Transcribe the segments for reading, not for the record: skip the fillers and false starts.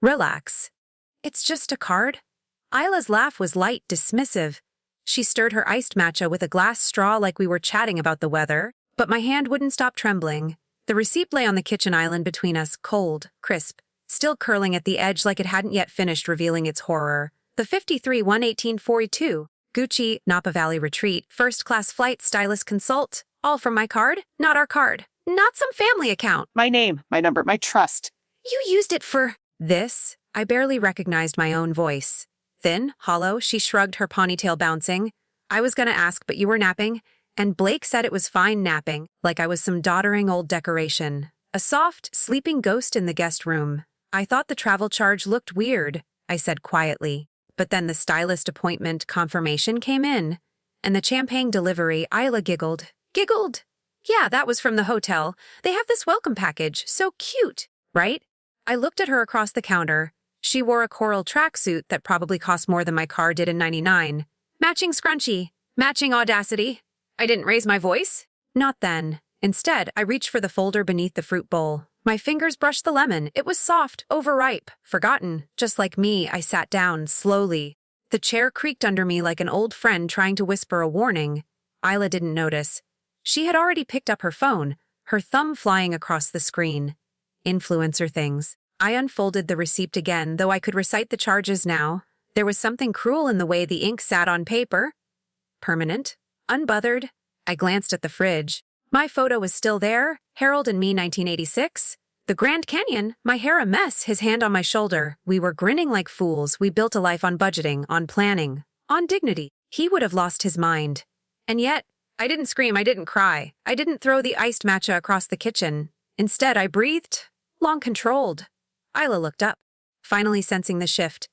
Relax. It's just a card. Ayla's laugh was light, dismissive. She stirred her iced matcha with a glass straw like we were chatting about the weather, but my hand wouldn't stop trembling. The receipt lay on the kitchen island between us, cold, crisp, still curling at the edge like it hadn't yet finished revealing its horror. The 53-1-1842, Gucci, Napa Valley Retreat, first-class flight, stylist consult, all from my card, not our card, not some family account. My name, my number, my trust. You used it for this? I barely recognized my own voice. Thin, hollow, she shrugged, her ponytail bouncing. I was gonna ask, but you were napping, and Blake said it was fine napping, like I was some doddering old decoration. A soft, sleeping ghost in the guest room. I thought the travel charge looked weird, I said quietly. But then the stylist appointment confirmation came in, and the champagne delivery. Ayla giggled. Giggled? Yeah, that was from the hotel. They have this welcome package. So cute, right? I looked at her across the counter. She wore a coral tracksuit that probably cost more than my car did in '99. Matching scrunchie. Matching audacity. I didn't raise my voice. Not then. Instead, I reached for the folder beneath the fruit bowl. My fingers brushed the lemon. It was soft, overripe, forgotten. Just like me, I sat down, slowly. The chair creaked under me like an old friend trying to whisper a warning. Ayla didn't notice. She had already picked up her phone, her thumb flying across the screen. Influencer things. I unfolded the receipt again, though I could recite the charges now. There was something cruel in the way the ink sat on paper. Permanent. Unbothered. I glanced at the fridge. My photo was still there, Harold and me 1986. The Grand Canyon, my hair a mess, his hand on my shoulder. We were grinning like fools. We built a life on budgeting, on planning, on dignity. He would have lost his mind. And yet, I didn't scream, I didn't cry. I didn't throw the iced matcha across the kitchen. Instead, I breathed, long controlled. Ayla looked up, finally sensing the shift.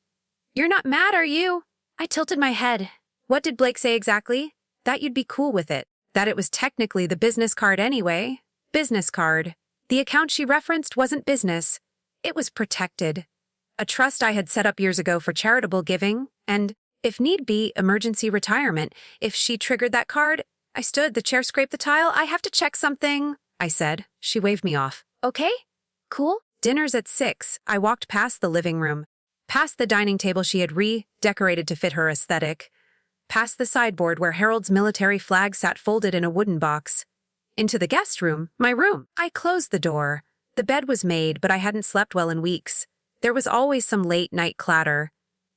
You're not mad, are you? I tilted my head. What did Blake say exactly? That you'd be cool with it. That it was technically the business card anyway. Business card. The account she referenced wasn't business. It was protected. A trust I had set up years ago for charitable giving, and, if need be, emergency retirement. If she triggered that card, I stood, the chair scraped the tile. I have to check something, I said. She waved me off. Okay? Cool? Dinner's at 6. I walked past the living room, past the dining table she had redecorated to fit her aesthetic, past the sideboard where Harold's military flag sat folded in a wooden box, into the guest room, my room. I closed the door. The bed was made, but I hadn't slept well in weeks. There was always some late-night clatter,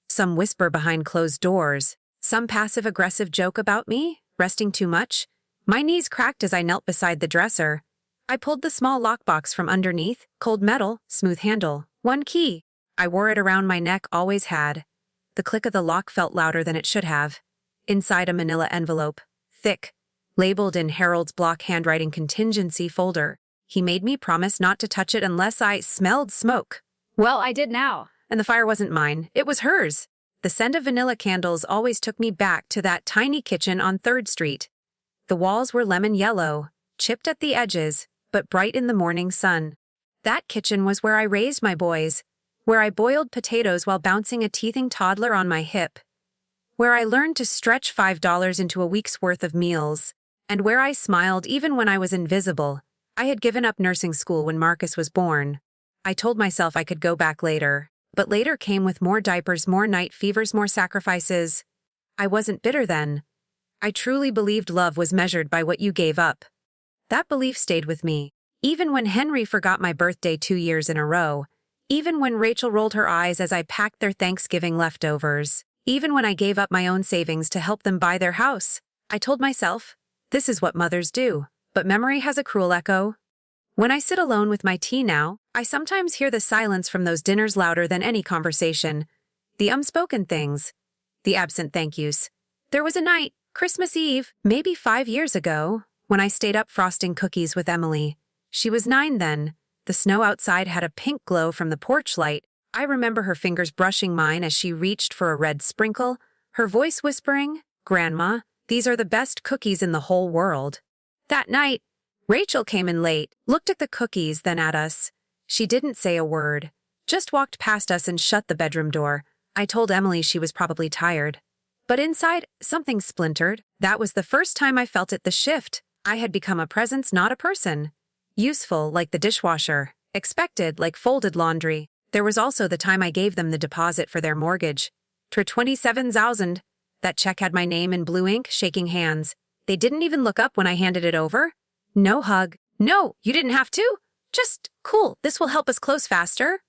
some whisper behind closed doors, some passive-aggressive joke about me, resting too much. My knees cracked as I knelt beside the dresser. I pulled the small lockbox from underneath, cold metal, smooth handle, one key. I wore it around my neck, always had. The click of the lock felt louder than it should have. Inside a manila envelope, thick, labeled in Harold's block handwriting contingency folder. He made me promise not to touch it unless I smelled smoke. Well, I did now. And the fire wasn't mine, it was hers. The scent of vanilla candles always took me back to that tiny kitchen on 3rd Street. The walls were lemon yellow, chipped at the edges, but bright in the morning sun. That kitchen was where I raised my boys, where I boiled potatoes while bouncing a teething toddler on my hip, where I learned to stretch $5 into a week's worth of meals, and where I smiled even when I was invisible. I had given up nursing school when Marcus was born. I told myself I could go back later, but later came with more diapers, more night fevers, more sacrifices. I wasn't bitter then. I truly believed love was measured by what you gave up. That belief stayed with me, even when Henry forgot my birthday 2 years in a row, even when Rachel rolled her eyes as I packed their Thanksgiving leftovers, even when I gave up my own savings to help them buy their house. I told myself, this is what mothers do. But memory has a cruel echo. When I sit alone with my tea now, I sometimes hear the silence from those dinners louder than any conversation. The unspoken things. The absent thank yous. There was a night, Christmas Eve, maybe 5 years ago, when I stayed up frosting cookies with Emily. She was 9 then. The snow outside had a pink glow from the porch light. I remember her fingers brushing mine as she reached for a red sprinkle, her voice whispering, "Grandma, these are the best cookies in the whole world." That night, Rachel came in late, looked at the cookies, then at us. She didn't say a word, just walked past us and shut the bedroom door. I told Emily she was probably tired. But inside, something splintered. That was the first time I felt it, the shift. I had become a presence, not a person. Useful, like the dishwasher. Expected, like folded laundry. There was also the time I gave them the deposit for their mortgage. For 27,000. That check had my name in blue ink, shaking hands. They didn't even look up when I handed it over. No hug. No, you didn't have to. Just, cool, this will help us close faster.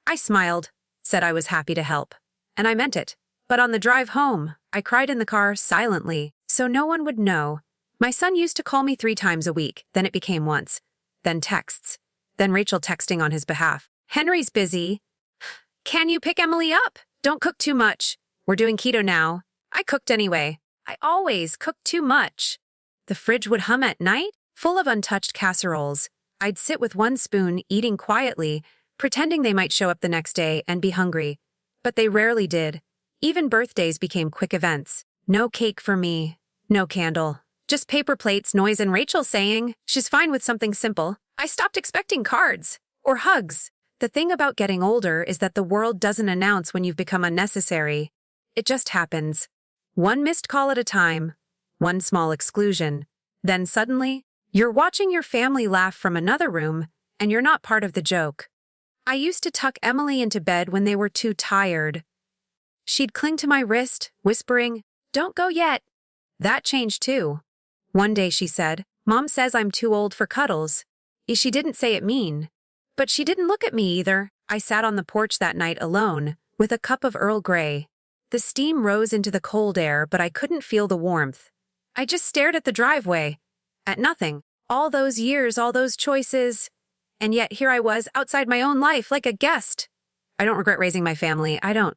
I smiled, said I was happy to help. And I meant it. But on the drive home, I cried in the car silently, so no one would know. My son used to call me 3 times a week, then it became once. Then texts. Then Rachel texting on his behalf. Henry's busy. Can you pick Emily up? Don't cook too much. We're doing keto now. I cooked anyway. I always cooked too much. The fridge would hum at night, full of untouched casseroles. I'd sit with one spoon, eating quietly, pretending they might show up the next day and be hungry. But they rarely did. Even birthdays became quick events. No cake for me. No candle. Just paper plates, noise, and Rachel saying, she's fine with something simple. I stopped expecting cards. Or hugs. The thing about getting older is that the world doesn't announce when you've become unnecessary. It just happens. One missed call at a time. One small exclusion. Then suddenly, you're watching your family laugh from another room, and you're not part of the joke. I used to tuck Emily into bed when they were too tired. She'd cling to my wrist, whispering, "Don't go yet." That changed too. One day she said, "Mom says I'm too old for cuddles." She didn't say it mean. But she didn't look at me either. I sat on the porch that night alone, with a cup of Earl Grey. The steam rose into the cold air, but I couldn't feel the warmth. I just stared at the driveway. At nothing. All those years, all those choices. And yet here I was, outside my own life, like a guest. I don't regret raising my family, I don't.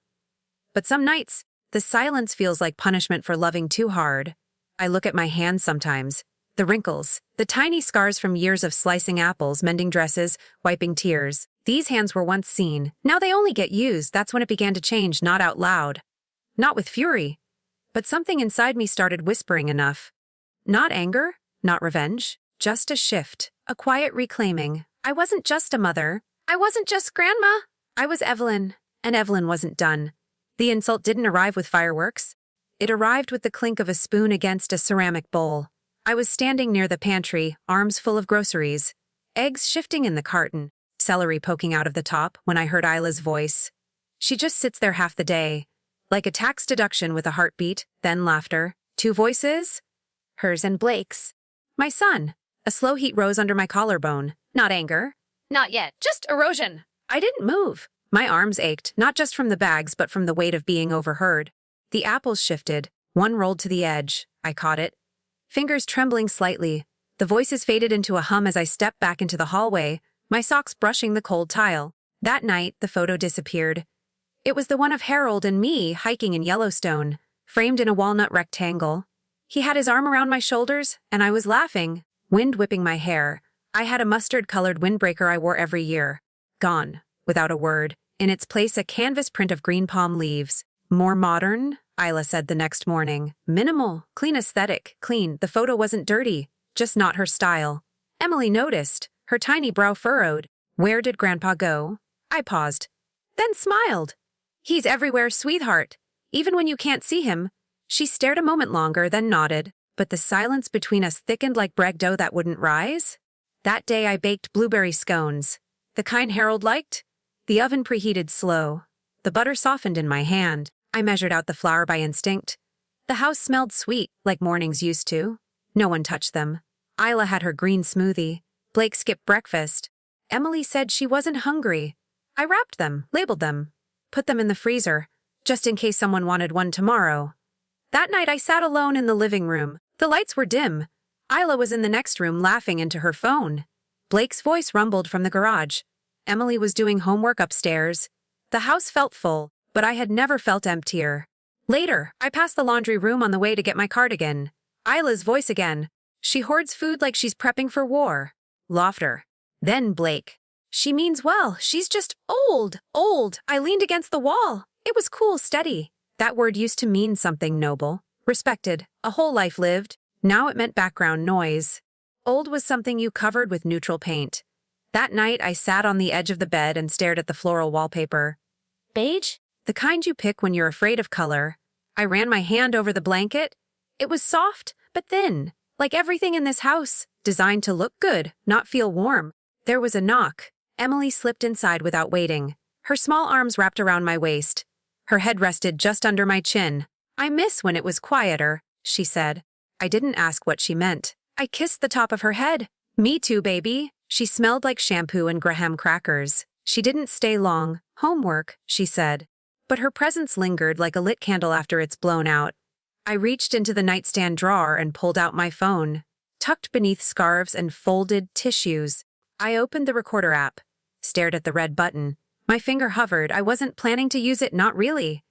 But some nights, the silence feels like punishment for loving too hard. I look at my hands sometimes. The wrinkles, the tiny scars from years of slicing apples, mending dresses, wiping tears. These hands were once seen. Now they only get used. That's when it began to change, not out loud. Not with fury. But something inside me started whispering enough. Not anger, not revenge, just a shift, a quiet reclaiming. I wasn't just a mother. I wasn't just grandma. I was Evelyn, and Evelyn wasn't done. The insult didn't arrive with fireworks. It arrived with the clink of a spoon against a ceramic bowl. I was standing near the pantry, arms full of groceries, eggs shifting in the carton, celery poking out of the top when I heard Ayla's voice. She just sits there half the day, like a tax deduction with a heartbeat, then laughter. 2 voices? Hers and Blake's. My son. A slow heat rose under my collarbone. Not anger. Not yet. Just erosion. I didn't move. My arms ached, not just from the bags, but from the weight of being overheard. The apples shifted. One rolled to the edge. I caught it. Fingers trembling slightly. The voices faded into a hum as I stepped back into the hallway, my socks brushing the cold tile. That night, the photo disappeared. It was the one of Harold and me hiking in Yellowstone, framed in a walnut rectangle. He had his arm around my shoulders, and I was laughing, wind whipping my hair. I had a mustard-colored windbreaker I wore every year. Gone, without a word. In its place, a canvas print of green palm leaves. More modern, Ayla said the next morning. Minimal, clean aesthetic, clean. The photo wasn't dirty, just not her style. Emily noticed, her tiny brow furrowed. Where did Grandpa go? I paused, then smiled. He's everywhere, sweetheart. Even when you can't see him. She stared a moment longer, then nodded. But the silence between us thickened like bread dough that wouldn't rise. That day I baked blueberry scones. The kind Harold liked. The oven preheated slow. The butter softened in my hand. I measured out the flour by instinct. The house smelled sweet, like mornings used to. No one touched them. Ayla had her green smoothie. Blake skipped breakfast. Emily said she wasn't hungry. I wrapped them, labeled them, put them in the freezer, just in case someone wanted one tomorrow. That night I sat alone in the living room. The lights were dim. Ayla was in the next room laughing into her phone. Blake's voice rumbled from the garage. Emily was doing homework upstairs. The house felt full, but I had never felt emptier. Later, I passed the laundry room on the way to get my cardigan. Ayla's voice again. She hoards food like she's prepping for war. Laughter. Then Blake. She means well. She's just old. I leaned against the wall. It was cool, steady. That word used to mean something noble, respected, a whole life lived. Now it meant background noise. Old was something you covered with neutral paint. That night, I sat on the edge of the bed and stared at the floral wallpaper. Beige? The kind you pick when you're afraid of color. I ran my hand over the blanket. It was soft, but thin, like everything in this house, designed to look good, not feel warm. There was a knock. Emily slipped inside without waiting. Her small arms wrapped around my waist. Her head rested just under my chin. "I miss when it was quieter," she said. I didn't ask what she meant. I kissed the top of her head. "Me too, baby." She smelled like shampoo and graham crackers. She didn't stay long. "Homework," she said. But her presence lingered like a lit candle after it's blown out. I reached into the nightstand drawer and pulled out my phone. Tucked beneath scarves and folded tissues, I opened the recorder app, stared at the red button. My finger hovered. I wasn't planning to use it, not really.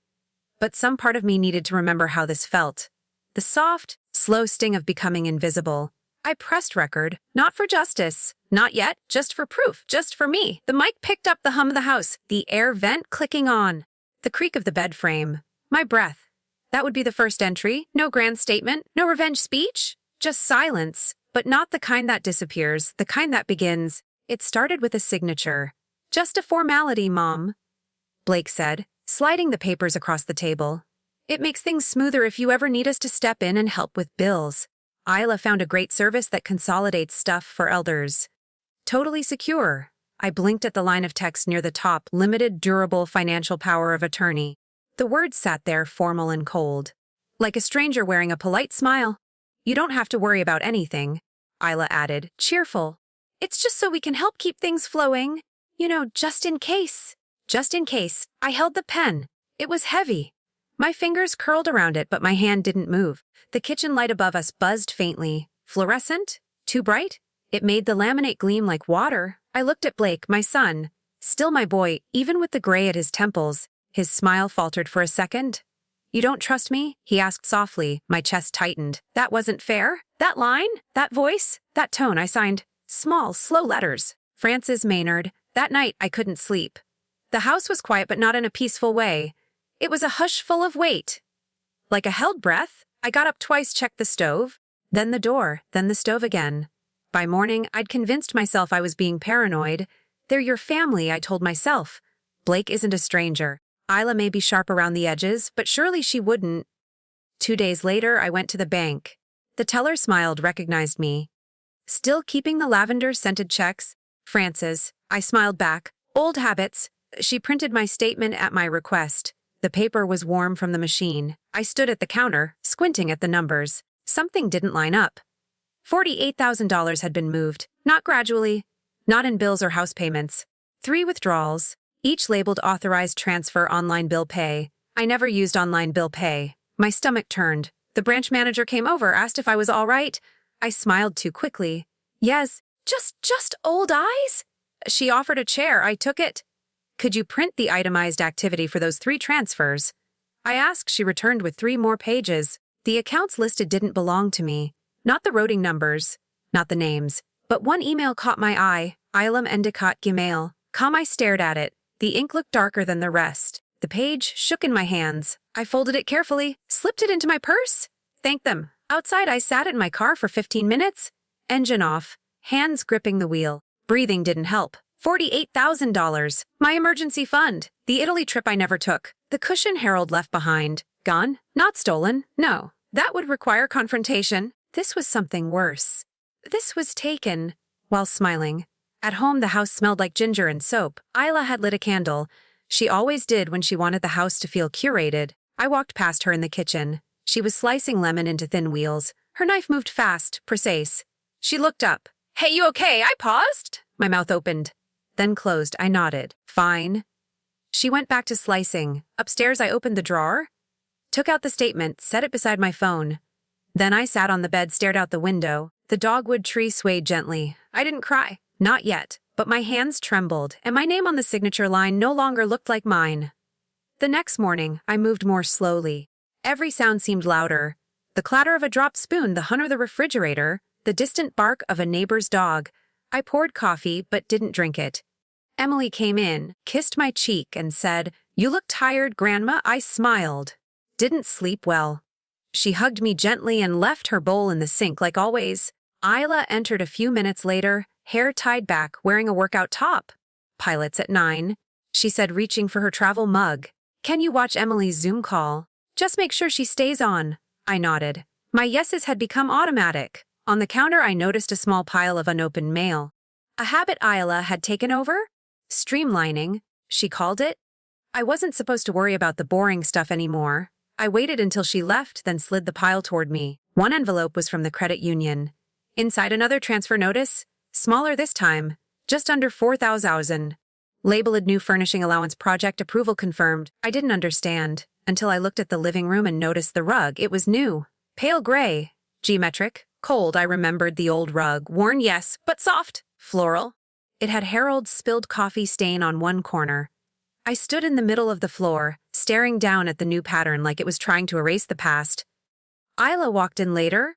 But some part of me needed to remember how this felt. The soft, slow sting of becoming invisible. I pressed record, not for justice. Not yet, just for proof, just for me. The mic picked up the hum of the house, the air vent clicking on, the creak of the bed frame. My breath. That would be the first entry. No grand statement, no revenge speech. Just silence, but not the kind that disappears, the kind that begins. It started with a signature. "Just a formality, Mom," Blake said, sliding the papers across the table. "It makes things smoother if you ever need us to step in and help with bills. Ayla found a great service that consolidates stuff for elders. Totally secure." I blinked at the line of text near the top, limited durable financial power of attorney. The words sat there formal and cold, like a stranger wearing a polite smile. "You don't have to worry about anything," Ayla added, cheerful. "It's just so we can help keep things flowing. You know, just in case." Just in case. I held the pen. It was heavy. My fingers curled around it, but my hand didn't move. The kitchen light above us buzzed faintly. Fluorescent? Too bright? It made the laminate gleam like water. I looked at Blake, my son. Still my boy, even with the gray at his temples. His smile faltered for a second. "You don't trust me?" he asked softly. My chest tightened. That wasn't fair. That line, that voice, that tone. I signed small, slow letters. Frances Maynard. That night, I couldn't sleep. The house was quiet, but not in a peaceful way. It was a hush full of weight. Like a held breath, I got up twice, checked the stove, then the door, then the stove again. By morning, I'd convinced myself I was being paranoid. "They're your family," I told myself. "Blake isn't a stranger. Ayla may be sharp around the edges, but surely she wouldn't." 2 days later, I went to the bank. The teller smiled, recognized me. "Still keeping the lavender-scented checks?" "Frances." I smiled back. "Old habits." She printed my statement at my request. The paper was warm from the machine. I stood at the counter, squinting at the numbers. Something didn't line up. $48,000 had been moved, not gradually, not in bills or house payments. 3 withdrawals, each labeled authorized transfer online bill pay. I never used online bill pay. My stomach turned. The branch manager came over, asked if I was all right. I smiled too quickly. "Yes, just old eyes?" She offered a chair. I took it. "Could you print the itemized activity for those 3 transfers?" I asked. She returned with 3 more pages. The accounts listed didn't belong to me. Not the routing numbers, not the names. But one email caught my eye. Ayla Endicott Gmail. Calm. I stared at it. The ink looked darker than the rest. The page shook in my hands. I folded it carefully, slipped it into my purse. Thanked them. Outside, I sat in my car for 15 minutes. Engine off, hands gripping the wheel. Breathing didn't help. $48,000. My emergency fund. The Italy trip I never took. The cushion Harold left behind. Gone? Not stolen. No. That would require confrontation. This was something worse. This was taken. While smiling. At home, the house smelled like ginger and soap. Ayla had lit a candle. She always did when she wanted the house to feel curated. I walked past her in the kitchen. She was slicing lemon into thin wheels. Her knife moved fast, precise. She looked up. "Hey, you okay?" I paused. My mouth opened, then closed. I nodded. "Fine." She went back to slicing. Upstairs, I opened the drawer, took out the statement, set it beside my phone. Then I sat on the bed, stared out the window. The dogwood tree swayed gently. I didn't cry. Not yet. But my hands trembled, and my name on the signature line no longer looked like mine. The next morning, I moved more slowly. Every sound seemed louder. The clatter of a dropped spoon, the hum of the refrigerator, the distant bark of a neighbor's dog. I poured coffee, but didn't drink it. Emily came in, kissed my cheek, and said, "You look tired, Grandma." I smiled. Didn't sleep well. She hugged me gently and left her bowl in the sink like always. Ayla entered a few minutes later, hair tied back, wearing a workout top. "Pilots at 9, she said, reaching for her travel mug. "Can you watch Emily's Zoom call? Just make sure she stays on." I nodded. My yeses had become automatic. On the counter, I noticed a small pile of unopened mail. A habit Ayla had taken over? Streamlining. she called it. I wasn't supposed to worry about the boring stuff anymore. I waited until she left, then slid the pile toward me. One envelope was from the credit union. Inside, another transfer notice, smaller this time, just under 4,000. Labeled new furnishing allowance project approval confirmed. I didn't understand until I looked at the living room and noticed the rug. It was new. Pale gray. Geometric. Cold. I remembered the old rug. Worn, yes, but soft. Floral. It had Harold's spilled coffee stain on one corner. I stood in the middle of the floor, staring down at the new pattern like it was trying to erase the past. Ayla walked in later,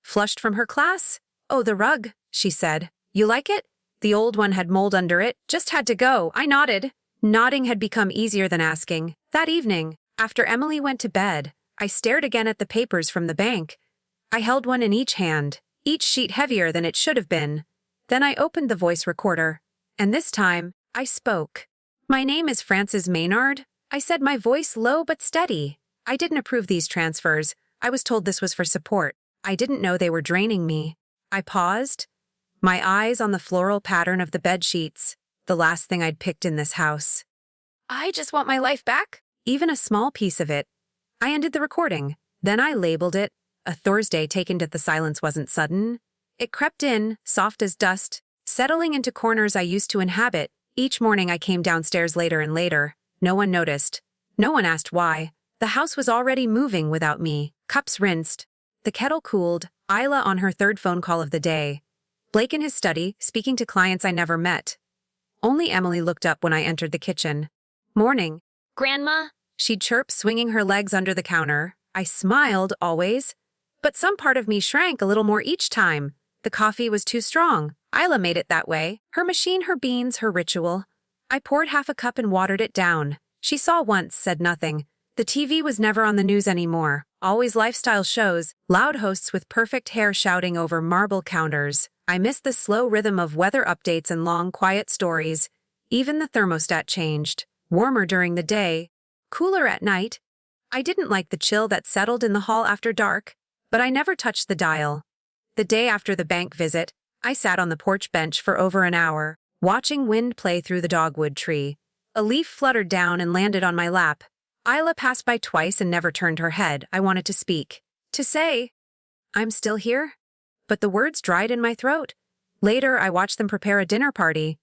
flushed from her class. "Oh, the rug," she said. "You like it?" The old one had mold under it, just had to go. I nodded. Nodding had become easier than asking. That evening, after Emily went to bed, I stared again at the papers from the bank. I held one in each hand, each sheet heavier than it should have been. Then I opened the voice recorder, and this time, I spoke. "My name is Frances Maynard," I said, my voice low but steady. "I didn't approve these transfers. I was told this was for support. I didn't know they were draining me." I paused, my eyes on the floral pattern of the bed sheets, the last thing I'd picked in this house. "I just want my life back." Even a small piece of it. I ended the recording. Then I labeled it. A Thursday taken to the silence wasn't sudden. It crept in, soft as dust, settling into corners I used to inhabit. Each morning I came downstairs later and later. No one noticed. No one asked why. The house was already moving without me. Cups rinsed. The kettle cooled. Ayla on her third phone call of the day. Blake in his study, speaking to clients I never met. Only Emily looked up when I entered the kitchen. "Morning, Grandma," she'd chirp, swinging her legs under the counter. I smiled, always. But some part of me shrank a little more each time. The coffee was too strong. Ayla made it that way. Her machine, her beans, her ritual. I poured half a cup and watered it down. She saw once, said nothing. The TV was never on the news anymore. Always lifestyle shows, loud hosts with perfect hair shouting over marble counters. I missed the slow rhythm of weather updates and long, quiet stories. Even the thermostat changed. Warmer during the day, cooler at night. I didn't like the chill that settled in the hall after dark, but I never touched the dial. The day after the bank visit, I sat on the porch bench for over an hour, watching wind play through the dogwood tree. A leaf fluttered down and landed on my lap. Ayla passed by twice and never turned her head. I wanted to speak. To say, "I'm still here?" But the words dried in my throat. Later, I watched them prepare a dinner party.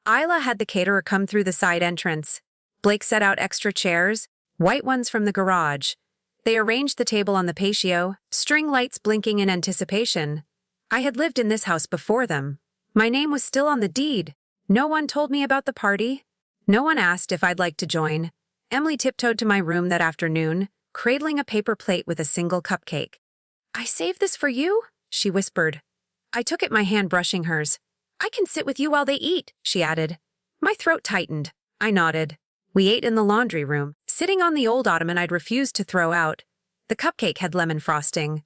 Ayla had the caterer come through the side entrance. Blake set out extra chairs, white ones from the garage. They arranged the table on the patio, string lights blinking in anticipation. I had lived in this house before them. My name was still on the deed. No one told me about the party. No one asked if I'd like to join. Emily tiptoed to my room that afternoon, cradling a paper plate with a single cupcake. "I saved this for you," she whispered. I took it, my hand brushing hers. "I can sit with you while they eat," she added. My throat tightened. I nodded. We ate in the laundry room, sitting on the old ottoman I'd refused to throw out. The cupcake had lemon frosting.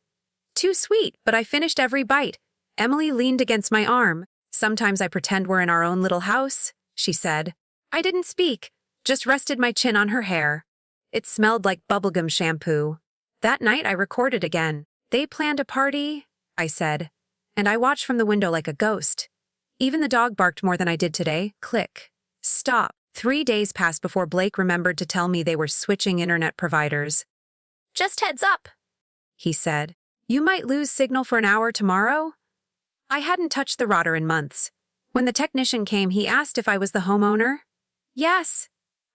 Too sweet, but I finished every bite. Emily leaned against my arm. "Sometimes I pretend we're in our own little house," she said. I didn't speak, just rested my chin on her hair. It smelled like bubblegum shampoo. That night I recorded again. "They planned a party," I said, and I watched from the window like a ghost. Even the dog barked more than I did today. Click. Stop. 3 days passed before Blake remembered to tell me they were switching internet providers. "Just heads up," he said. "You might lose signal for an hour tomorrow." I hadn't touched the router in months. When the technician came, he asked if I was the homeowner. "Yes,"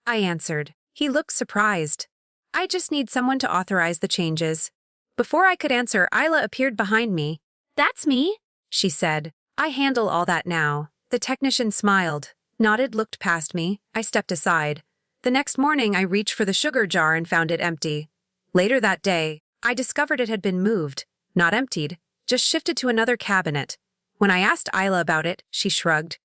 I answered. He looked surprised. "I just need someone to authorize the changes." Before I could answer, Ayla appeared behind me. "That's me," she said. "I handle all that now." The technician smiled, nodded, looked past me. I stepped aside. The next morning, I reached for the sugar jar and found it empty. Later that day, I discovered it had been moved, not emptied, just shifted to another cabinet. When I asked Ayla about it, she shrugged.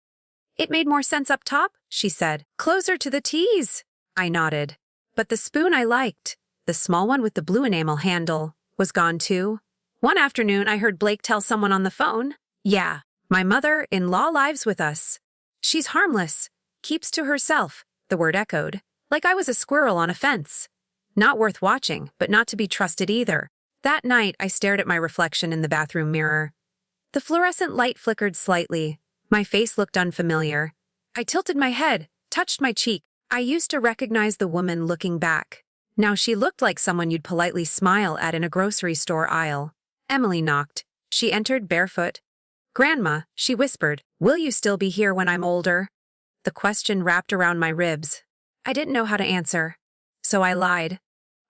"It made more sense up top," she said. "Closer to the teas." I nodded. But the spoon I liked, the small one with the blue enamel handle, was gone too. One afternoon, I heard Blake tell someone on the phone, "Yeah, my mother-in-law lives with us. She's harmless, keeps to herself," the word echoed, like I was a squirrel on a fence. Not worth watching, but not to be trusted either. That night, I stared at my reflection in the bathroom mirror. The fluorescent light flickered slightly. My face looked unfamiliar. I tilted my head, touched my cheek. I used to recognize the woman looking back. Now she looked like someone you'd politely smile at in a grocery store aisle. Emily knocked. She entered barefoot. "Grandma," she whispered, "will you still be here when I'm older?" The question wrapped around my ribs. I didn't know how to answer. So I lied.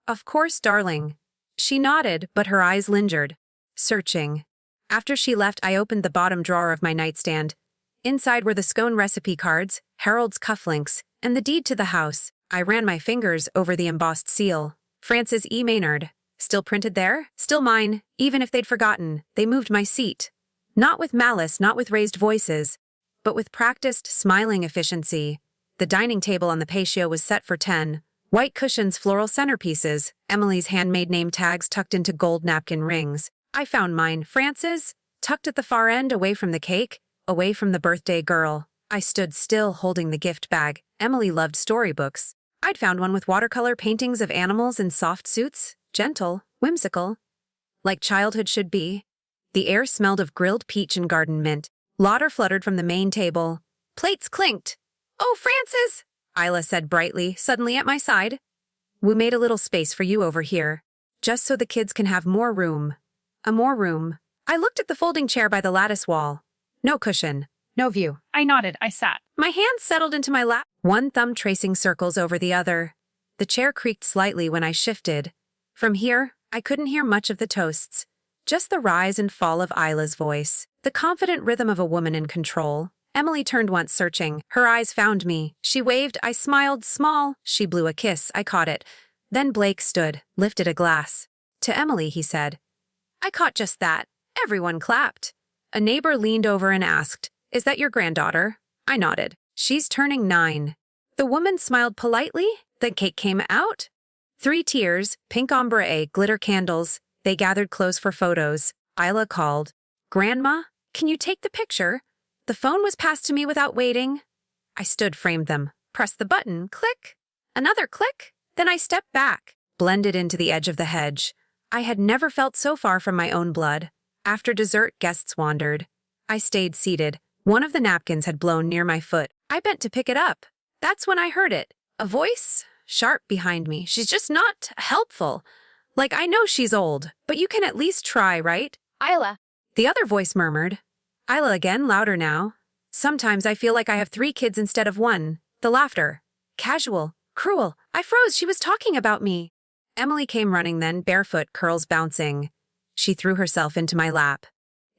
"Of course, darling." She nodded, but her eyes lingered, searching. After she left, I opened the bottom drawer of my nightstand. Inside were the scone recipe cards, Harold's cufflinks, and the deed to the house. I ran my fingers over the embossed seal. Frances E. Maynard. Still printed there? Still mine. Even if they'd forgotten, they moved my seat. Not with malice, not with raised voices, but with practiced, smiling efficiency. The dining table on the patio was set for 10. White cushions, floral centerpieces, Emily's handmade name tags tucked into gold napkin rings. I found mine, Frances, tucked at the far end, away from the cake, away from the birthday girl. I stood still, holding the gift bag. Emily loved storybooks. I'd found one with watercolor paintings of animals in soft suits, gentle, whimsical, like childhood should be. The air smelled of grilled peach and garden mint. Laughter fluttered from the main table. Plates clinked. "Oh, Frances," Ayla said brightly, suddenly at my side. "We made a little space for you over here, just so the kids can have more room." More room. I looked at the folding chair by the lattice wall. No cushion, no view. I nodded. I sat. My hands settled into my lap, one thumb tracing circles over the other. The chair creaked slightly when I shifted. From here, I couldn't hear much of the toasts, just the rise and fall of Ayla's voice, the confident rhythm of a woman in control. Emily turned once, searching. Her eyes found me. She waved. I smiled, small. She blew a kiss. I caught it. Then Blake stood, lifted a glass. To Emily, he said. I caught just that. Everyone clapped. A neighbor leaned over and asked, "Is that your granddaughter?" I nodded. "She's turning 9. The woman smiled politely. The cake came out. 3 tiers, pink ombre, glitter candles. They gathered close for photos. Ayla called. "Grandma, can you take the picture?" The phone was passed to me without waiting. I stood, framed them, pressed the button, click. Another click. Then I stepped back, blended into the edge of the hedge. I had never felt so far from my own blood. After dessert, guests wandered. I stayed seated. One of the napkins had blown near my foot. I bent to pick it up. That's when I heard it. A voice, sharp behind me. "She's just not helpful. Like, I know she's old, but you can at least try, right?" Ayla. The other voice murmured. Ayla again, louder now. "Sometimes I feel like I have 3 kids instead of 1. The laughter. Casual. Cruel. I froze. She was talking about me. Emily came running then, barefoot, curls bouncing. She threw herself into my lap.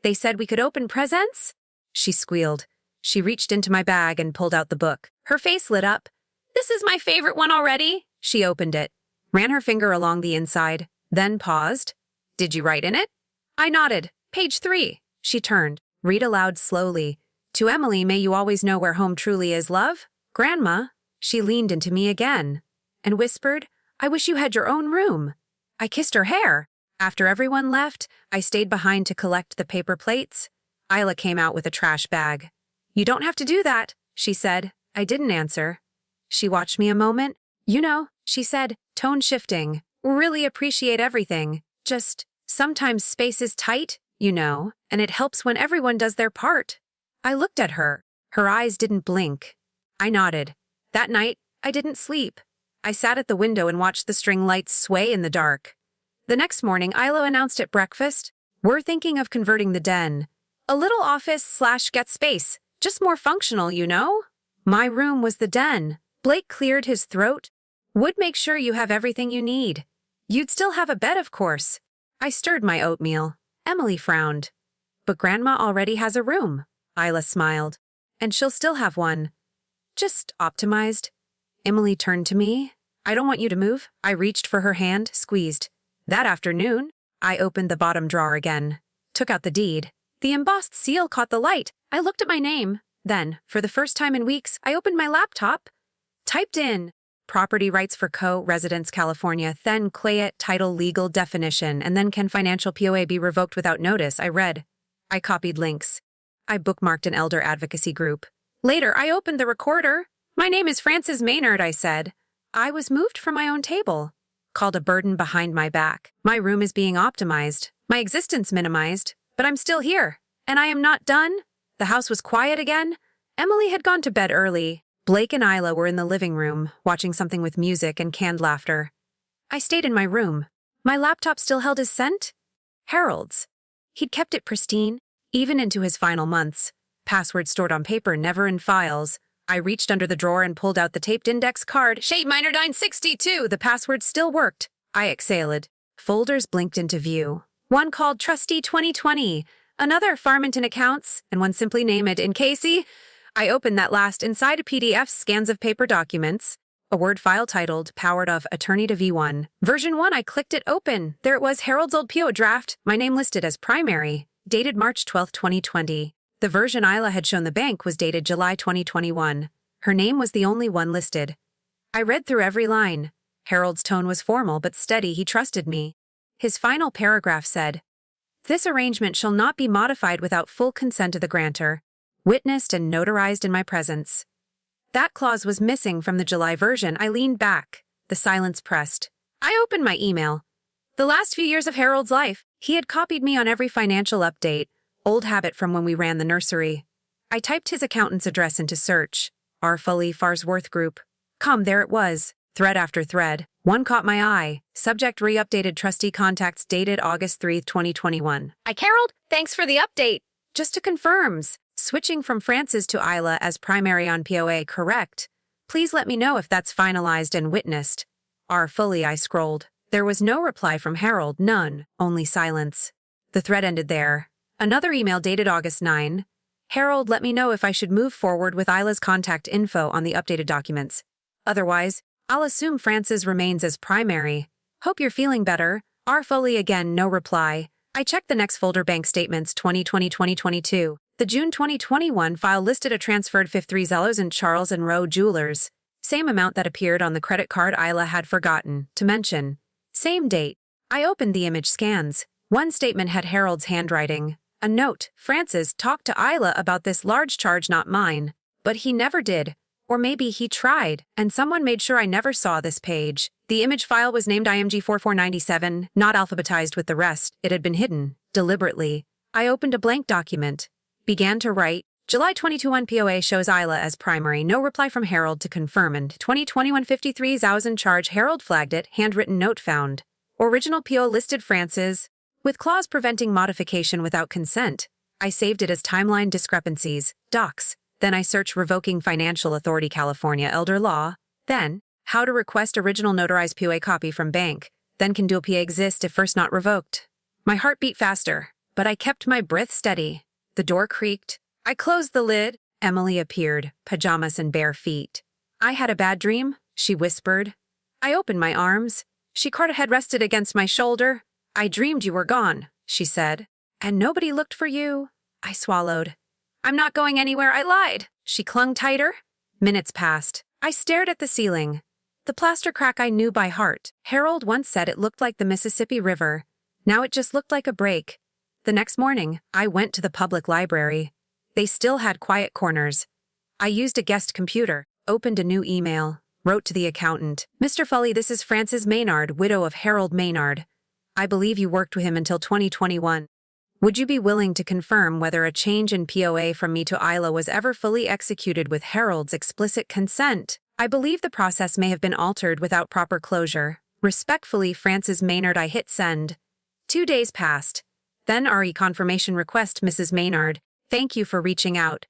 "They said we could open presents?" She squealed. She reached into my bag and pulled out the book. Her face lit up. "This is my favorite one already." She opened it, ran her finger along the inside, then paused. "Did you write in it?" I nodded. "Page 3. She turned. Read aloud slowly. "To Emily, may you always know where home truly is, love." "Grandma." She leaned into me again and whispered, "I wish you had your own room." I kissed her hair. After everyone left, I stayed behind to collect the paper plates. Ayla came out with a trash bag. "You don't have to do that," she said. I didn't answer. She watched me a moment. "You know," she said, tone shifting, "really appreciate everything. Just, sometimes space is tight, you know, and it helps when everyone does their part." I looked at her. Her eyes didn't blink. I nodded. That night, I didn't sleep. I sat at the window and watched the string lights sway in the dark. The next morning, Ayla announced at breakfast, "We're thinking of converting the den. A little office/get space, just more functional, you know?" My room was the den. Blake cleared his throat. "Would make sure you have everything you need. You'd still have a bed, of course." I stirred my oatmeal. Emily frowned. "But Grandma already has a room." Ayla smiled. "And she'll still have one. Just optimized." Emily turned to me. "I don't want you to move." I reached for her hand, squeezed. That afternoon, I opened the bottom drawer again, took out the deed. The embossed seal caught the light. I looked at my name. Then, for the first time in weeks, I opened my laptop, typed in property rights for co-residents California, then quiet title legal definition, and then can financial POA be revoked without notice. I read. I copied links. I bookmarked an elder advocacy group. Later, I opened the recorder. "My name is Frances Maynard," I said. I was moved from my own table, called a burden behind my back. My room is being optimized, my existence minimized, but I'm still here, and I am not done. The house was quiet again. Emily had gone to bed early. Blake and Ayla were in the living room, watching something with music and canned laughter. I stayed in my room. My laptop still held his scent? Harold's. He'd kept it pristine, even into his final months. Passwords stored on paper, never in files. I reached under the drawer and pulled out the taped index card. Shape Minor 962! The password still worked. I exhaled. Folders blinked into view. One called Trustee 2020, another Farmington Accounts, and one simply named in Casey. I opened that last inside a PDF, scans of paper documents. A Word file titled, Powered of Attorney to V1. Version 1, I clicked it open. There it was, Harold's old PO draft, my name listed as primary, dated March 12, 2020. The version Ayla had shown the bank was dated July 2021. Her name was the only one listed. I read through every line. Harold's tone was formal but steady. He trusted me. His final paragraph said, "This arrangement shall not be modified without full consent of the grantor, witnessed and notarized in my presence." That clause was missing from the July version. I leaned back. The silence pressed. I opened my email. The last few years of Harold's life, he had copied me on every financial update, old habit from when we ran the nursery. I typed his accountant's address into search. R. Foley, Farsworth Group. There it was. Thread after thread. One caught my eye. Subject re-updated trustee contacts dated August 3, 2021. Harold, thanks for the update. Just to confirms. Switching from Frances to Ayla as primary on POA, correct. Please let me know if that's finalized and witnessed. R. Foley, I scrolled. There was no reply from Harold, none, only silence. The thread ended there. Another email dated August 9. Harold, let me know if I should move forward with Ayla's contact info on the updated documents. Otherwise, I'll assume Frances remains as primary. Hope you're feeling better. R. Foley again, no reply. I checked the next folder, bank statements 2020-2022. The June 2021 file listed a transferred $53 in Charles and Rowe Jewelers. Same amount that appeared on the credit card Ayla had forgotten to mention. Same date. I opened the image scans. One statement had Harold's handwriting. A note, Frances talked to Ayla about this large charge, not mine. But he never did. Or maybe he tried, and someone made sure I never saw this page. The image file was named IMG 4497, not alphabetized with the rest. It had been hidden, deliberately. I opened a blank document. Began to write. July 2021 POA shows Ayla as primary. No reply from Harold to confirm. And 2021 53,000 charge. Harold flagged it. Handwritten note found. Original PO listed Frances, with clause preventing modification without consent. I saved it as timeline discrepancies. Docs. Then I searched revoking Financial Authority California Elder Law. Then, how to request original notarized POA copy from bank. Then can dual PA exist if first not revoked? My heart beat faster, but I kept my breath steady. The door creaked. I closed the lid. Emily appeared, pajamas and bare feet. I had a bad dream, she whispered. I opened my arms. She caught a head rested against my shoulder. I dreamed you were gone, she said. And nobody looked for you. I swallowed. I'm not going anywhere, I lied. She clung tighter. Minutes passed. I stared at the ceiling. The plaster crack I knew by heart. Harold once said it looked like the Mississippi River. Now it just looked like a break. The next morning, I went to the public library. They still had quiet corners. I used a guest computer, opened a new email, wrote to the accountant. Mr. Foley, this is Frances Maynard, widow of Harold Maynard. I believe you worked with him until 2021. Would you be willing to confirm whether a change in POA from me to Ayla was ever fully executed with Harold's explicit consent? I believe the process may have been altered without proper closure. Respectfully, Frances Maynard. I hit send. 2 days passed. Then RE confirmation request, Mrs. Maynard. Thank you for reaching out.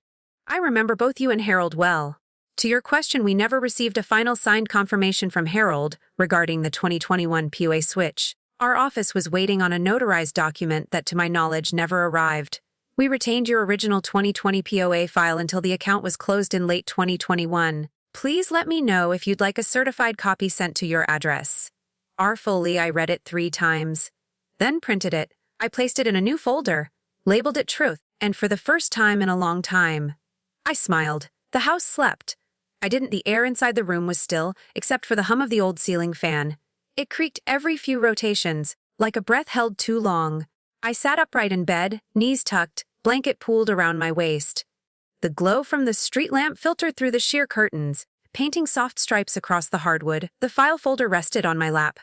I remember both you and Harold well. To your question, we never received a final signed confirmation from Harold regarding the 2021 POA switch. Our office was waiting on a notarized document that, to my knowledge, never arrived. We retained your original 2020 POA file until the account was closed in late 2021. Please let me know if you'd like a certified copy sent to your address. R. Foley. I read it 3 times. Then printed it. I placed it in a new folder, labeled it Truth, and for the first time in a long time, I smiled. The house slept. The air inside the room was still, except for the hum of the old ceiling fan. It creaked every few rotations, like a breath held too long. I sat upright in bed, knees tucked, blanket pooled around my waist. The glow from the street lamp filtered through the sheer curtains, painting soft stripes across the hardwood. The file folder rested on my lap.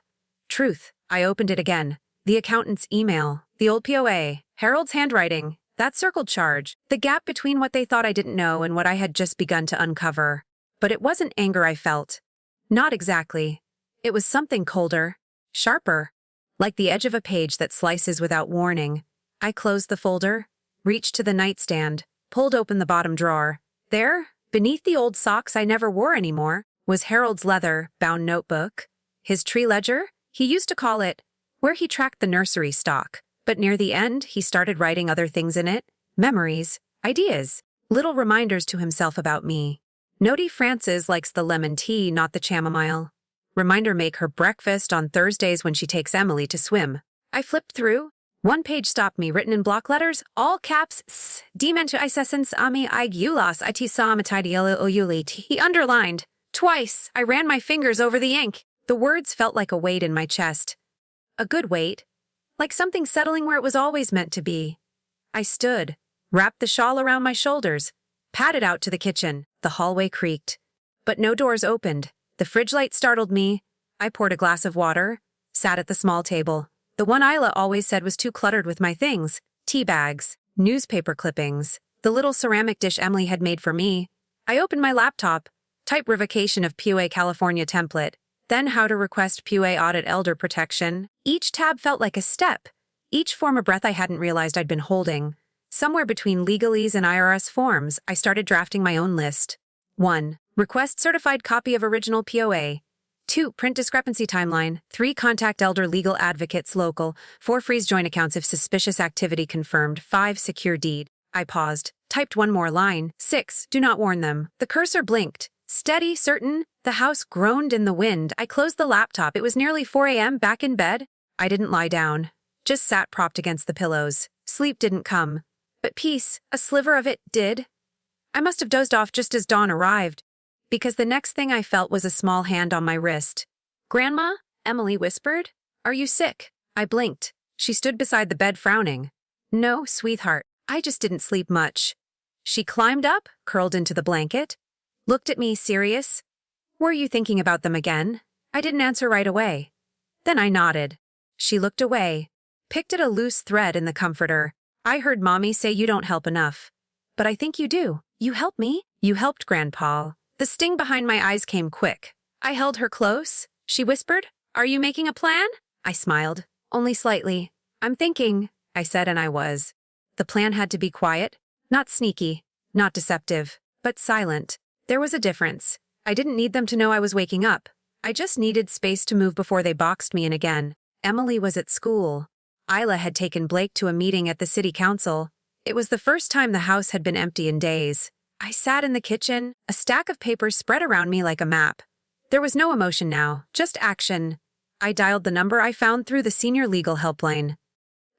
Truth. I opened it again. The accountant's email, the old POA, Harold's handwriting, that circled charge, the gap between what they thought I didn't know and what I had just begun to uncover. But it wasn't anger I felt. Not exactly. It was something colder, sharper, like the edge of a page that slices without warning. I closed the folder, reached to the nightstand, pulled open the bottom drawer. There, beneath the old socks I never wore anymore, was Harold's leather-bound notebook. His tree ledger, he used to call it, where he tracked the nursery stock. But near the end, he started writing other things in it. Memories, ideas, little reminders to himself about me. Notey Frances likes the lemon tea, not the chamomile. Reminder make her breakfast on Thursdays when she takes Emily to swim. I flipped through. One page stopped me, written in block letters, all caps, s, dementu isessence ami igulas itisamatidiela. He underlined. Twice, I ran my fingers over the ink. The words felt like a weight in my chest. A good weight. Like something settling where it was always meant to be. I stood, wrapped the shawl around my shoulders, padded out to the kitchen. The hallway creaked. But no doors opened. The fridge light startled me. I poured a glass of water, sat at the small table. The one Ayla always said was too cluttered with my things. Tea bags, newspaper clippings, the little ceramic dish Emily had made for me. I opened my laptop, type revocation of PUA California template, then how to request PUA audit elder protection. Each tab felt like a step. Each form a breath I hadn't realized I'd been holding. Somewhere between legalese and IRS forms, I started drafting my own list. 1. Request certified copy of original POA. 2. Print discrepancy timeline. 3. Contact elder legal advocates local. 4. Freeze joint accounts if suspicious activity confirmed. 5. Secure deed. I paused. Typed one more line. 6. Do not warn them. The cursor blinked. Steady, certain. The house groaned in the wind. I closed the laptop. It was nearly 4 a.m. back in bed. I didn't lie down. Just sat propped against the pillows. Sleep didn't come. But peace, a sliver of it, did. I must have dozed off just as dawn arrived, because the next thing I felt was a small hand on my wrist. "Grandma?" Emily whispered. "Are you sick?" I blinked. She stood beside the bed frowning. "No, sweetheart, I just didn't sleep much." She climbed up, curled into the blanket, looked at me serious. "Were you thinking about them again?" I didn't answer right away. Then I nodded. She looked away, picked at a loose thread in the comforter. "I heard Mommy say you don't help enough. But I think you do. You help me. You helped Grandpa." The sting behind my eyes came quick. I held her close. She whispered, "Are you making a plan?" I smiled. "Only slightly." "I'm thinking," I said, and I was. The plan had to be quiet, not sneaky, not deceptive, but silent. There was a difference. I didn't need them to know I was waking up. I just needed space to move before they boxed me in again. Emily was at school. Ayla had taken Blake to a meeting at the city council. It was the first time the house had been empty in days. I sat in the kitchen, a stack of papers spread around me like a map. There was no emotion now, just action. I dialed the number I found through the senior legal helpline.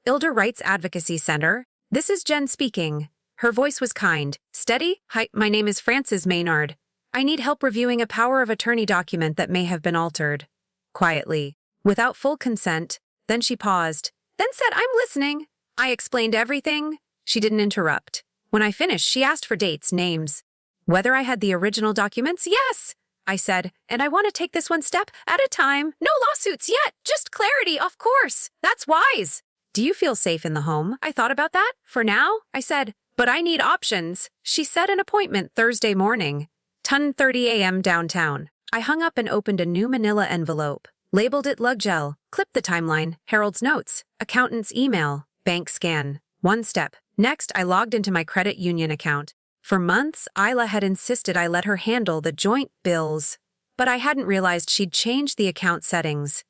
Elder Rights Advocacy Center. "This is Jen speaking." Her voice was kind. "Steady? Hi, my name is Frances Maynard. I need help reviewing a power of attorney document that may have been altered." Quietly, without full consent, then she paused. Then said, "I'm listening." I explained everything. She didn't interrupt. When I finished, she asked for dates, names. Whether I had the original documents? "Yes," I said, "and I want to take this one step at a time. No lawsuits yet, just clarity, of course. That's wise." "Do you feel safe in the home?" I thought about that. "For now," I said, "but I need options." She set an appointment Thursday morning, 10:30 a.m. downtown. I hung up and opened a new manila envelope, labeled it Luggel, clipped the timeline, Harold's notes, accountant's email, bank scan. One step. Next, I logged into my credit union account. For months, Ayla had insisted I let her handle the joint bills, but I hadn't realized she'd changed the account settings.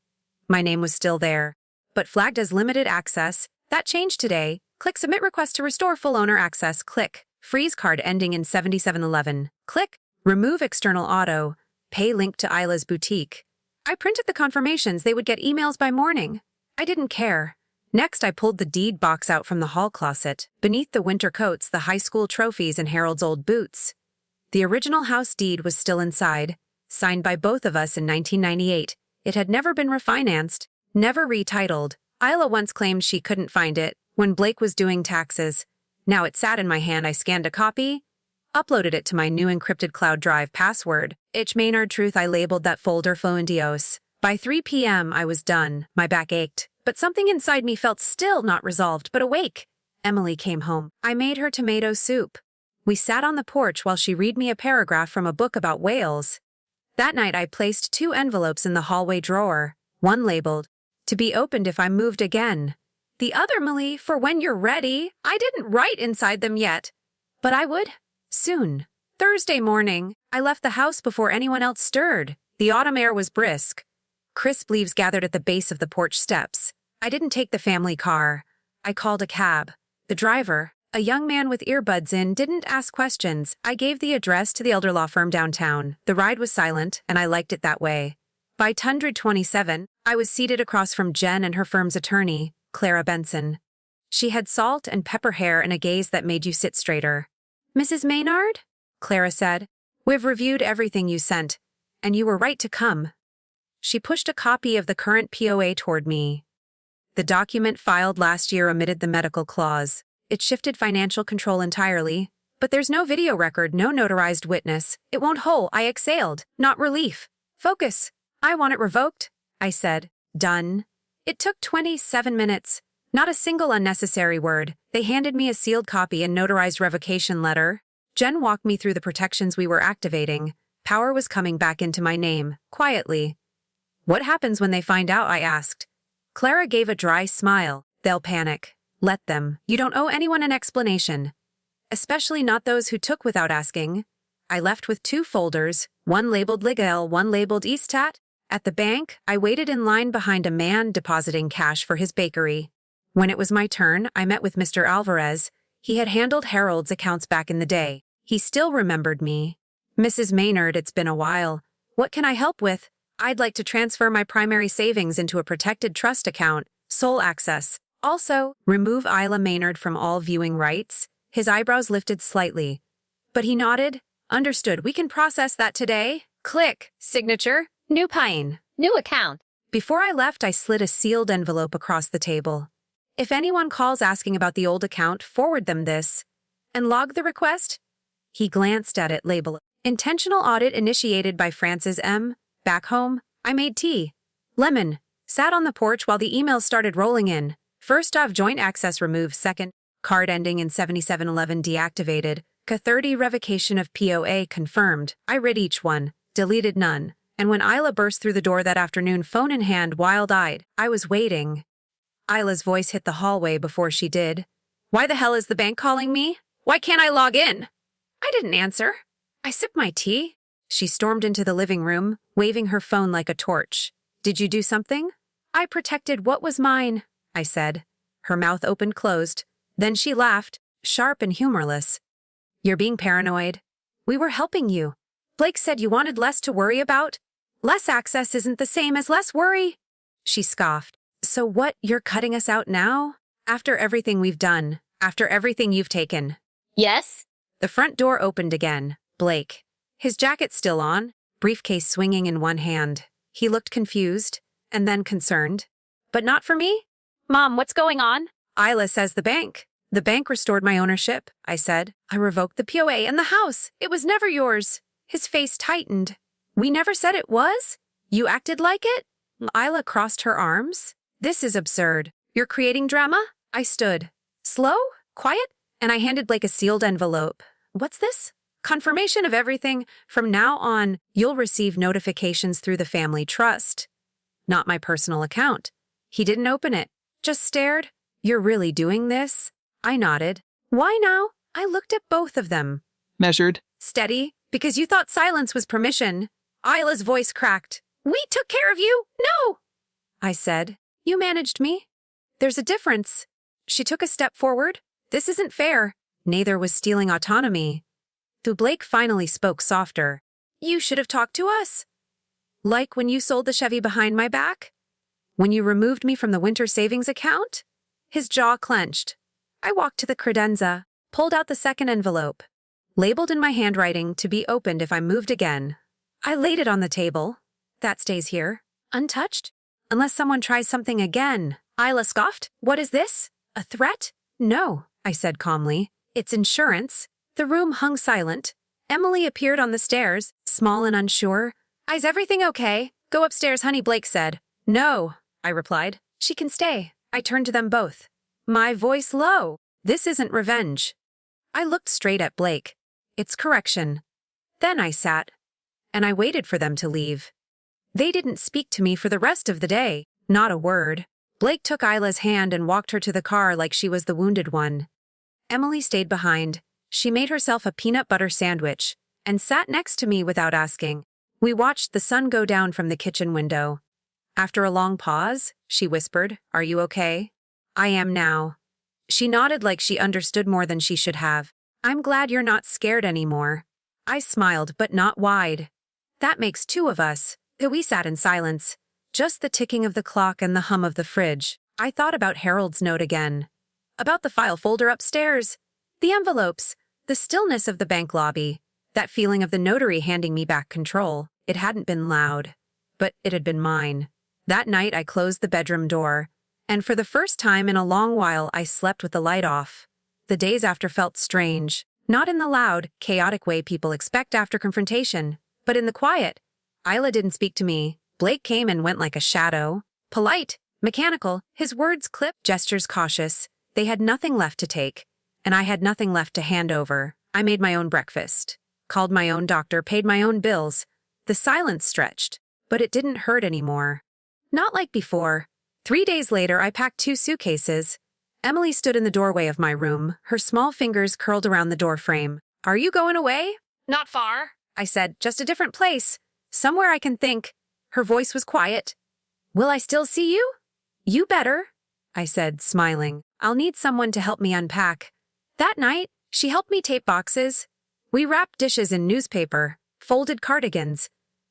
My name was still there, but flagged as limited access. That changed today. Click Submit Request to restore full owner access. Click Freeze card ending in 7711. Click Remove external auto. Pay link to Ayla's boutique. I printed the confirmations they would get emails by morning. I didn't care. Next, I pulled the deed box out from the hall closet. Beneath the winter coats, the high school trophies, and Harold's old boots. The original house deed was still inside, signed by both of us in 1998. It had never been refinanced, never retitled. Ayla once claimed she couldn't find it when Blake was doing taxes. Now it sat in my hand. I scanned a copy, uploaded it to my new encrypted cloud drive password. Ich Maynard Truth. I labeled that folder Fluendios. By 3 p.m., I was done. My back ached. But something inside me felt still not resolved, but awake. Emily came home. I made her tomato soup. We sat on the porch while she read me a paragraph from a book about whales. That night I placed 2 envelopes in the hallway drawer, one labeled, "To be opened if I moved again." The other, "Millie, for when you're ready." I didn't write inside them yet, but I would. Soon. Thursday morning, I left the house before anyone else stirred. The autumn air was brisk. Crisp leaves gathered at the base of the porch steps. I didn't take the family car. I called a cab. The driver, a young man with earbuds in, didn't ask questions. I gave the address to the elder law firm downtown. The ride was silent, and I liked it that way. By 127, I was seated across from Jen and her firm's attorney, Clara Benson. She had salt and pepper hair and a gaze that made you sit straighter. "Mrs. Maynard?" Clara said. "We've reviewed everything you sent, and you were right to come." She pushed a copy of the current POA toward me. The document filed last year omitted the medical clause. It shifted financial control entirely. But there's no video record, no notarized witness. It won't hold. I exhaled, not relief. "Focus. I want it revoked," I said. Done. It took 27 minutes. Not a single unnecessary word. They handed me a sealed copy and notarized revocation letter. Jen walked me through the protections we were activating. Power was coming back into my name, quietly. "What happens when they find out?" I asked. Clara gave a dry smile. "They'll panic. Let them. You don't owe anyone an explanation. Especially not those who took without asking." I left with 2 folders, one labeled Legal, one labeled Eastat. At the bank, I waited in line behind a man depositing cash for his bakery. When it was my turn, I met with Mr. Alvarez. He had handled Harold's accounts back in the day. He still remembered me. "Mrs. Maynard, it's been a while. What can I help with?" "I'd like to transfer my primary savings into a protected trust account, sole access. Also, remove Ayla Maynard from all viewing rights." His eyebrows lifted slightly. But he nodded. "Understood. We can process that today." Click. Signature. New pine. New account. Before I left, I slid a sealed envelope across the table. "If anyone calls asking about the old account, forward them this. And log the request." He glanced at it, label "Intentional audit initiated by Frances M." Back home, I made tea. Lemon. Sat on the porch while the emails started rolling in. First off, joint access removed. Second, card ending in 7711 deactivated. K30 revocation of POA confirmed. I read each one, deleted none. And when Ayla burst through the door that afternoon, phone in hand, wild-eyed, I was waiting. Ayla's voice hit the hallway before she did. "Why the hell is the bank calling me? Why can't I log in?" I didn't answer. I sipped my tea. She stormed into the living room, waving her phone like a torch. "Did you do something?" "I protected what was mine," I said. Her mouth opened-closed. Then she laughed, sharp and humorless. "You're being paranoid. We were helping you. Blake said you wanted less to worry about. Less access isn't the same as less worry." She scoffed. "So what, you're cutting us out now? After everything we've done, after everything you've taken?" "Yes?" The front door opened again. Blake. His jacket still on, briefcase swinging in one hand. He looked confused, and then concerned. "But not for me?" "Mom, what's going on?" "Ayla says the bank. The bank restored my ownership," I said. "I revoked the POA and the house. It was never yours." His face tightened. "We never said it was? You acted like it?" Ayla crossed her arms. "This is absurd. You're creating drama?" I stood. "Slow? Quiet?" And I handed Blake a sealed envelope. "What's this?" "Confirmation of everything. From now on, you'll receive notifications through the family trust. Not my personal account." He didn't open it, just stared. "You're really doing this?" I nodded. "Why now?" I looked at both of them. Measured. "Steady, because you thought silence was permission." Ayla's voice cracked. "We took care of you. No!" I said. "You managed me. There's a difference." She took a step forward. "This isn't fair." Neither was stealing autonomy. Though Blake finally spoke softer. "You should have talked to us. Like when you sold the Chevy behind my back? When you removed me from the winter savings account?" His jaw clenched. I walked to the credenza, pulled out the second envelope, labeled in my handwriting to be opened if I moved again. I laid it on the table. "That stays here, untouched, unless someone tries something again." Ayla scoffed. "What is this? A threat?" "No," I said calmly. "It's insurance." The room hung silent. Emily appeared on the stairs, small and unsure. "Is everything okay?" "Go upstairs, honey," Blake said. "No," I replied. "She can stay." I turned to them both. My voice low. "This isn't revenge. I looked straight at Blake. It's correction. Then I sat, and I waited for them to leave. They didn't speak to me for the rest of the day, not a word. Blake took Ayla's hand and walked her to the car like she was the wounded one. Emily stayed behind. She made herself a peanut butter sandwich and sat next to me without asking. We watched the sun go down from the kitchen window. After a long pause, she whispered, "Are you okay?" "I am now." She nodded like she understood more than she should have. "I'm glad you're not scared anymore." I smiled, but not wide. "That makes two of us." We sat in silence, just the ticking of the clock and the hum of the fridge. I thought about Harold's note again. About the file folder upstairs, the envelopes, the stillness of the bank lobby, that feeling of the notary handing me back control. It hadn't been loud, but it had been mine. That night I closed the bedroom door, and for the first time in a long while I slept with the light off. The days after felt strange, not in the loud, chaotic way people expect after confrontation, but in the quiet. Ayla didn't speak to me. Blake came and went like a shadow. Polite, mechanical, his words clipped, gestures cautious. They had nothing left to take, and I had nothing left to hand over. I made my own breakfast, called my own doctor, paid my own bills. The silence stretched, but it didn't hurt anymore. Not like before. 3 days later, I packed 2 suitcases. Emily stood in the doorway of my room, her small fingers curled around the doorframe. "Are you going away?" Not far. I said, "Just a different place. Somewhere I can think." Her voice was quiet. "Will I still see you?" "You better," I said, smiling. "I'll need someone to help me unpack." That night, she helped me tape boxes. We wrapped dishes in newspaper, folded cardigans.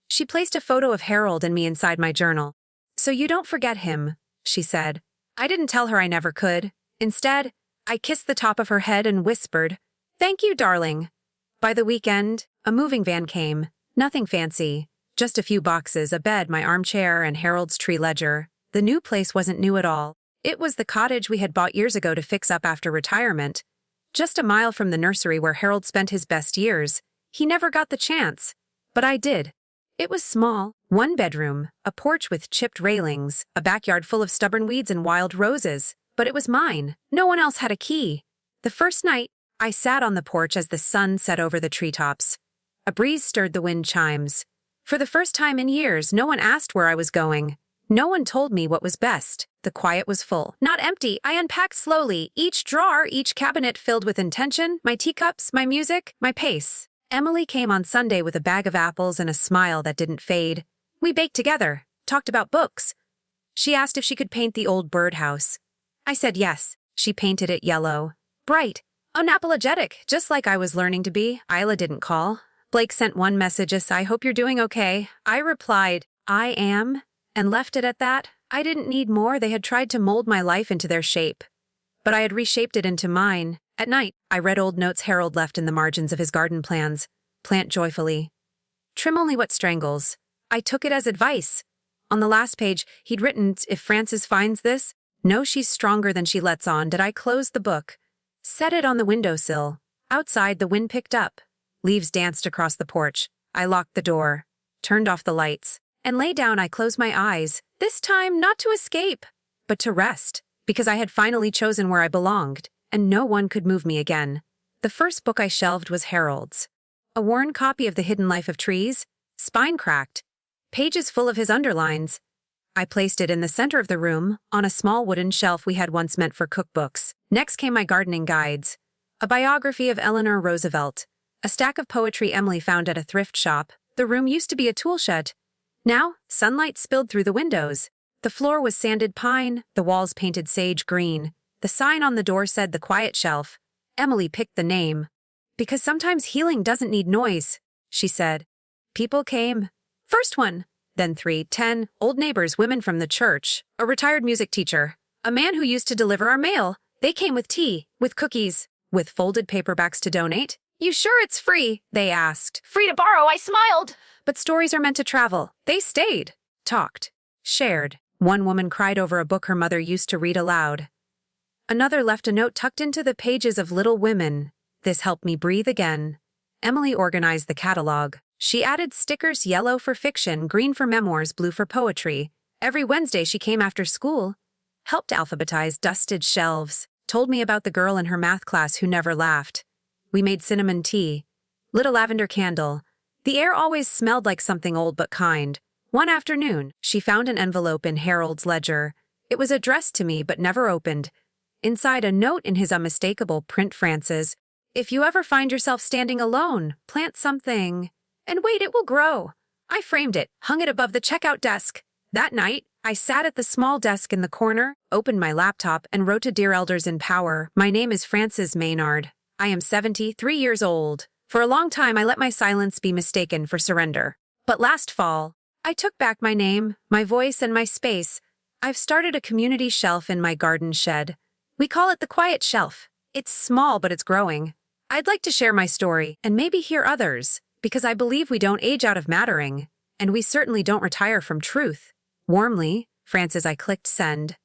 She placed a photo of Harold and me inside my journal. "So you don't forget him," she said. I didn't tell her I never could. Instead, I kissed the top of her head and whispered, "Thank you, darling." By the weekend, a moving van came. Nothing fancy. Just a few boxes, a bed, my armchair, and Harold's tree ledger. The new place wasn't new at all. It was the cottage we had bought years ago to fix up after retirement. Just a mile from the nursery where Harold spent his best years. He never got the chance. But I did. It was small. 1 bedroom, a porch with chipped railings, a backyard full of stubborn weeds and wild roses. But it was mine. No one else had a key. The first night, I sat on the porch as the sun set over the treetops. A breeze stirred the wind chimes. For the first time in years, no one asked where I was going. No one told me what was best. The quiet was full, not empty. I unpacked slowly, each drawer, each cabinet filled with intention, my teacups, my music, my pace. Emily came on Sunday with a bag of apples and a smile that didn't fade. We baked together, talked about books. She asked if she could paint the old birdhouse. I said yes. She painted it yellow. Bright, unapologetic, just like I was learning to be. Ayla didn't call. Blake sent one message, "I hope you're doing okay." I replied, "I am," and left it at that. I didn't need more. They had tried to mold my life into their shape, but I had reshaped it into mine. At night, I read old notes Harold left in the margins of his garden plans. "Plant joyfully. Trim only what strangles." I took it as advice. On the last page, he'd written, "If Frances finds this, know she's stronger than she lets on." Did I close the book? Set it on the windowsill. Outside, the wind picked up. Leaves danced across the porch. I locked the door, turned off the lights, and lay down. I closed my eyes. This time, not to escape, but to rest, because I had finally chosen where I belonged, and no one could move me again. The first book I shelved was Harold's. A worn copy of The Hidden Life of Trees, spine cracked, pages full of his underlines. I placed it in the center of the room, on a small wooden shelf we had once meant for cookbooks. Next came my gardening guides, a biography of Eleanor Roosevelt, a stack of poetry Emily found at a thrift shop. The room used to be a tool shed. Now, sunlight spilled through the windows. The floor was sanded pine, the walls painted sage green. The sign on the door said The Quiet Shelf. Emily picked the name. "Because sometimes healing doesn't need noise," she said. People came. First one, then 3, 10, old neighbors, women from the church, a retired music teacher, a man who used to deliver our mail. They came with tea, with cookies, with folded paperbacks to donate. "You sure it's free?" they asked. Free to borrow, I smiled. But stories are meant to travel. They stayed, talked, shared. One woman cried over a book her mother used to read aloud. Another left a note tucked into the pages of Little Women. This helped me breathe again. Emily organized the catalog. She added stickers: yellow for fiction, green for memoirs, blue for poetry. Every Wednesday she came after school, helped alphabetize, dusted shelves, told me about the girl in her math class who never laughed. We made cinnamon tea, lit a lavender candle. The air always smelled like something old but kind. One afternoon, she found an envelope in Harold's ledger. It was addressed to me but never opened. Inside, a note in his unmistakable print, Frances, "If you ever find yourself standing alone, plant something. And wait, it will grow." I framed it, hung it above the checkout desk. That night, I sat at the small desk in the corner, opened my laptop, and wrote to Dear Elders in Power. My name is Frances Maynard. I am 73 years old. For a long time, I let my silence be mistaken for surrender. But last fall, I took back my name, my voice, and my space. I've started a community shelf in my garden shed. We call it the Quiet Shelf. It's small, but it's growing. I'd like to share my story and maybe hear others, because I believe we don't age out of mattering, and we certainly don't retire from truth. Warmly, Frances, I clicked send.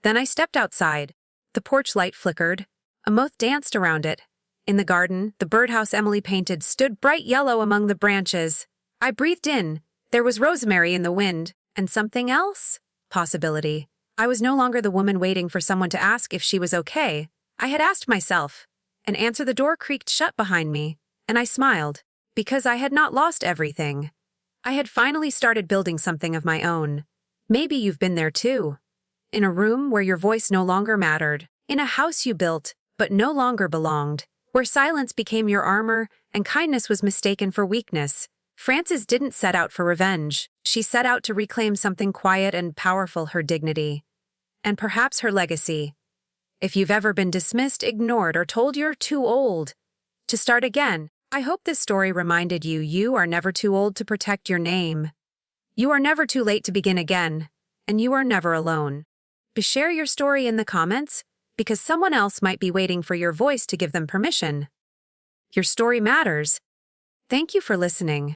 Then I stepped outside. The porch light flickered. A moth danced around it. In the garden, the birdhouse Emily painted stood bright yellow among the branches. I breathed in. There was rosemary in the wind. And something else? Possibility. I was no longer the woman waiting for someone to ask if she was okay. I had asked myself. An answer. The door creaked shut behind me, and I smiled, because I had not lost everything. I had finally started building something of my own. Maybe you've been there too. In a room where your voice no longer mattered. In a house you built, but no longer belonged. Where silence became your armor and kindness was mistaken for weakness. Frances didn't set out for revenge. She set out to reclaim something quiet and powerful, her dignity. And perhaps her legacy. If you've ever been dismissed, ignored, or told you're too old to start again, I hope this story reminded you you are never too old to protect your name. You are never too late to begin again, and you are never alone. Share your story in the comments, because someone else might be waiting for your voice to give them permission. Your story matters. Thank you for listening.